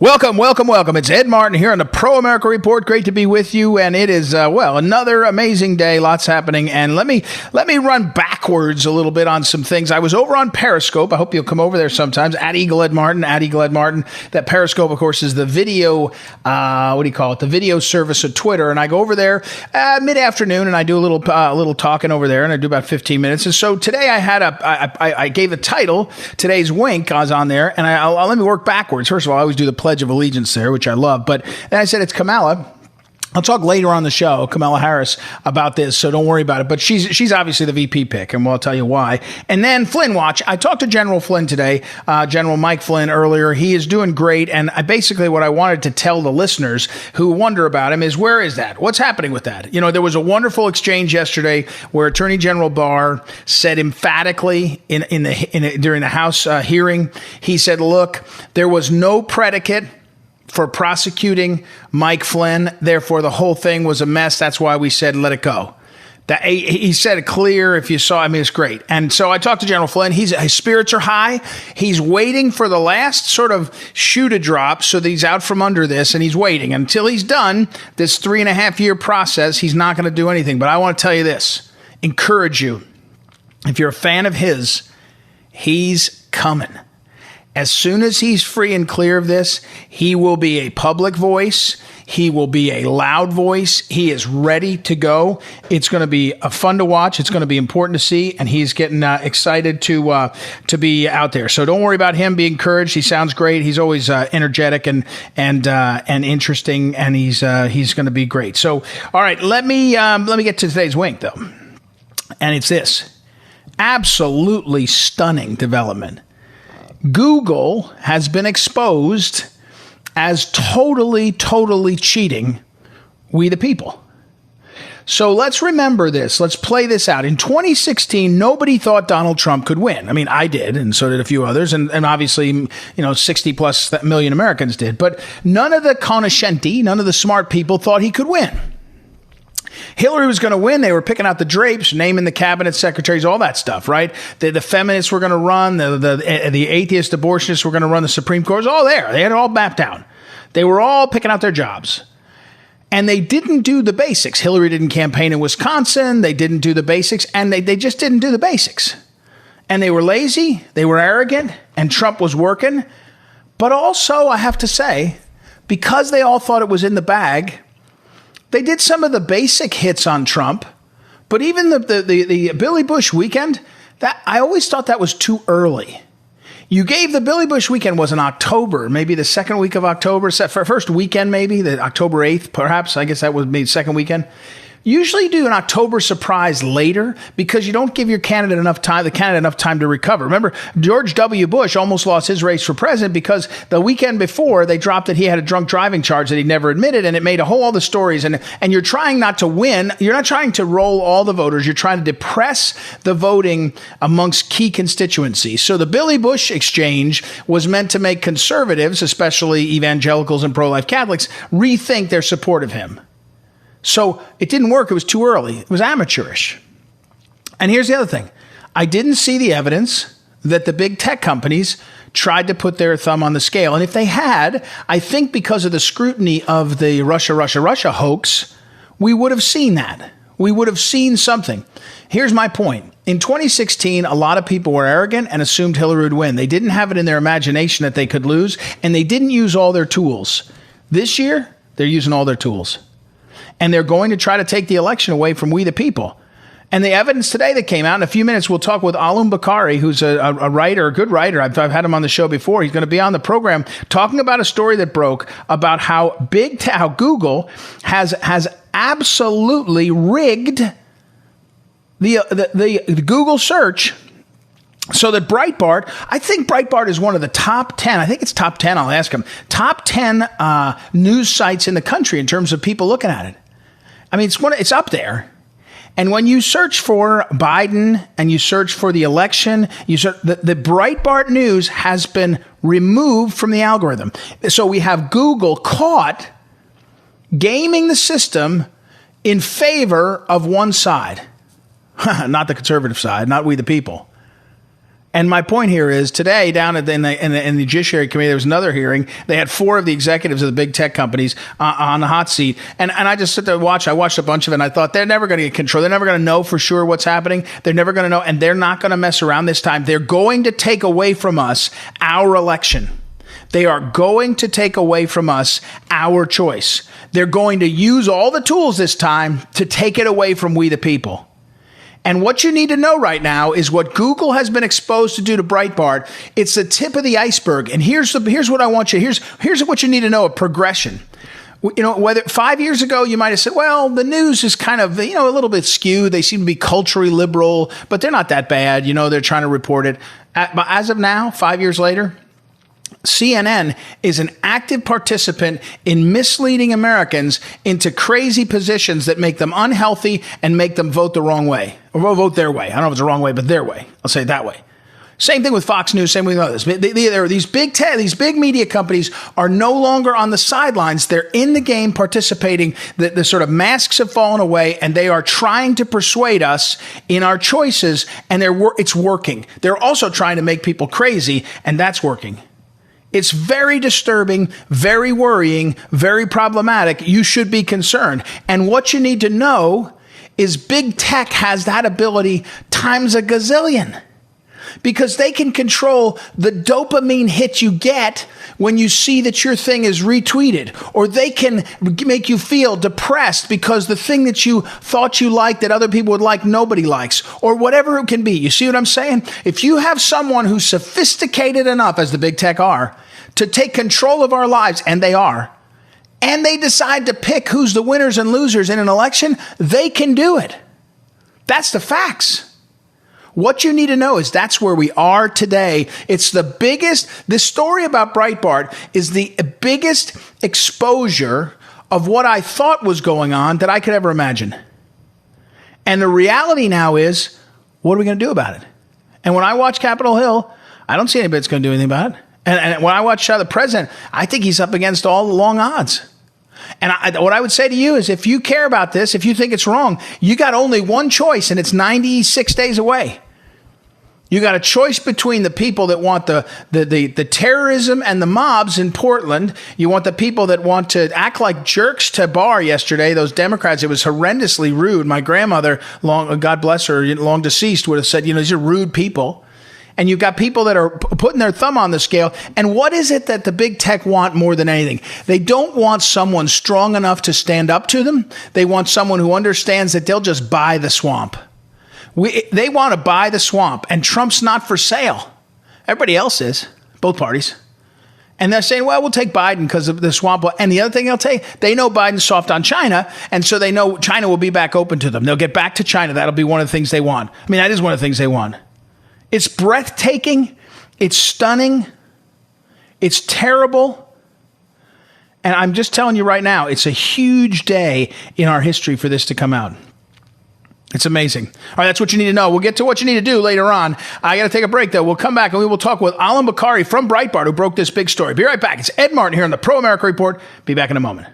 Welcome, welcome, welcome. It's Ed Martin here on the Pro America Report. Great to be with you. And it is, another amazing day. Lots happening. And let me run backwards a little bit on some things. I was over on Periscope. I hope you'll come over there sometimes. At Eagle Ed Martin. That Periscope, of course, is the video, the video service of Twitter. And I go over there mid-afternoon and I do a little talking over there. And I do about 15 minutes. And so today I gave a title, today's wink. I was on there. And let me work backwards. First of all, I always do the Pledge of Allegiance there, which I love. But then I said it's Kamala. I'll talk later on the show, Kamala Harris, about this, so don't worry about it. But she's obviously the VP pick, and we'll tell you why. And then Flynn Watch. I talked to General Flynn today, General Mike Flynn earlier. He is doing great, and basically what I wanted to tell the listeners who wonder about him is, where is that? What's happening with that? You know, there was a wonderful exchange yesterday where Attorney General Barr said emphatically during the House hearing, he said, look, there was no predicate for prosecuting Mike Flynn. Therefore, the whole thing was a mess. That's why we said, let it go. He said it clear. If you saw, it's great. And so I talked to General Flynn. His spirits are high. He's waiting for the last sort of shoe to drop so that he's out from under this, and he's waiting. Until he's done this 3.5-year process, he's not going to do anything. But I want to tell you this, encourage you. If you're a fan of his, he's coming. As soon as he's free and clear of this, he will be a public voice. He will be a loud voice. He is ready to go. It's going to be fun to watch. It's going to be important to see, and he's getting excited to be out there. So don't worry about him. Be encouraged. He sounds great. He's always energetic and interesting, and he's going to be great. So, all right, let me get to today's wink though, and it's this absolutely stunning development. Google has been exposed as totally cheating we the people. So let's remember this. Let's play this out. In 2016, nobody thought Donald Trump could win. I did, and so did a few others, and obviously, 60 plus million Americans did. But none of the cognoscenti, none of the smart people thought he could win. Hillary was going to win. They were picking out the drapes, naming the cabinet secretaries, all that stuff, right? The feminists were going to run, the atheist abortionists were going to run the Supreme Court. It was all there. They had it all mapped out. They were all picking out their jobs. And they didn't do the basics. Hillary didn't campaign in Wisconsin. They didn't do the basics, and they just didn't do the basics. And they were lazy. They were arrogant, and Trump was working. But also, I have to say, because they all thought it was in the bag, they did some of the basic hits on Trump, but even the Billy Bush weekend, that I always thought that was too early. You gave the Billy Bush weekend was in October, maybe the second week of October, first weekend maybe, the October 8th perhaps, I guess that was maybe second weekend. Usually do an October surprise later because you don't give the candidate enough time to recover. Remember, George W. Bush almost lost his race for president because the weekend before they dropped that he had a drunk driving charge that he never admitted, and it made all the stories. And you're trying not to win. You're not trying to roll all the voters. You're trying to depress the voting amongst key constituencies. So the Billy Bush exchange was meant to make conservatives, especially evangelicals and pro-life Catholics, rethink their support of him. So it didn't work. It was too early. It was amateurish. And here's the other thing. I didn't see the evidence that the big tech companies tried to put their thumb on the scale. And if they had, I think because of the scrutiny of the Russia hoax, we would have seen that. We would have seen something. Here's my point. In 2016, a lot of people were arrogant and assumed Hillary would win. They didn't have it in their imagination that they could lose, and they didn't use all their tools. This year, they're using all their tools. And they're going to try to take the election away from we the people. And the evidence today that came out, in a few minutes, we'll talk with Alum Bakari, who's a writer, a good writer. I've had him on the show before. He's going to be on the program talking about a story that broke about how Google has absolutely rigged the Google search so that Breitbart, I think Breitbart is one of the top 10, I think it's top 10, I'll ask him, top 10 news sites in the country in terms of people looking at it. It's up there. And when you search for Biden and you search for the election, the Breitbart news has been removed from the algorithm. So we have Google caught gaming the system in favor of one side, not the conservative side, not we the people. And my point here is today down in the Judiciary Committee, there was another hearing. They had 4 of the executives of the big tech companies on the hot seat. And I just sit there and watch. I watched a bunch of it and I thought they're never going to get control. They're never going to know for sure what's happening. They're never going to know. And they're not going to mess around this time. They're going to take away from us our election. They are going to take away from us our choice. They're going to use all the tools this time to take it away from we the people. And what you need to know right now is what Google has been exposed to do to Breitbart. It's the tip of the iceberg. And here's what I want you. Here's what you need to know: a progression. You know, whether 5 years ago you might have said, well, the news is kind of, a little bit skewed. They seem to be culturally liberal, but they're not that bad. They're trying to report it. But as of now, 5 years later, CNN is an active participant in misleading Americans into crazy positions that make them unhealthy and make them vote the wrong way, or vote their way. I don't know if it's the wrong way, but their way. I'll say it that way. Same thing with Fox News, same with others. These big media companies are no longer on the sidelines. They're in the game participating. The sort of masks have fallen away, and they are trying to persuade us in our choices, and it's working. They're also trying to make people crazy, and that's working. It's very disturbing, very worrying, very problematic. You should be concerned. And what you need to know is big tech has that ability times a gazillion, because they can control the dopamine hit you get when you see that your thing is retweeted, or they can make you feel depressed because the thing that you thought you liked that other people would like, nobody likes, or whatever it can be. You see what I'm saying? If you have someone who's sophisticated enough, as the big tech are, to take control of our lives, and they are, and they decide to pick who's the winners and losers in an election, they can do it. That's the facts. What you need to know is that's where we are today. It's this story about Breitbart is the biggest exposure of what I thought was going on that I could ever imagine. And the reality now is, what are we going to do about it? And when I watch Capitol Hill, I don't see anybody that's going to do anything about it. And when I watch the president, I think he's up against all the long odds. And what I would say to you is, if you care about this, if you think it's wrong, you got only one choice, and it's 96 days away. You got a choice between the people that want the terrorism and the mobs in Portland. You want the people that want to act like jerks to Barr yesterday, those Democrats. It was horrendously rude. My grandmother, God bless her, long deceased, would have said, these are rude people. And you've got people that are putting their thumb on the scale. And what is it that the big tech want more than anything? They don't want someone strong enough to stand up to them. They want someone who understands that they'll just buy the swamp. They want to buy the swamp, and Trump's not for sale. Everybody else is, both parties. And they're saying, well, we'll take Biden because of the swamp. And the other thing they know Biden's soft on China, and so they know China will be back open to them. They'll get back to China. That'll be one of the things they want. I mean, that is one of the things they want. It's breathtaking. It's stunning. It's terrible. And I'm just telling you right now, it's a huge day in our history for this to come out. It's amazing. All right, that's what you need to know. We'll get to what you need to do later on. I got to take a break, though. We'll come back and we will talk with Alan Bakari from Breitbart, who broke this big story. Be right back. It's Ed Martin here on the Pro America Report. Be back in a moment.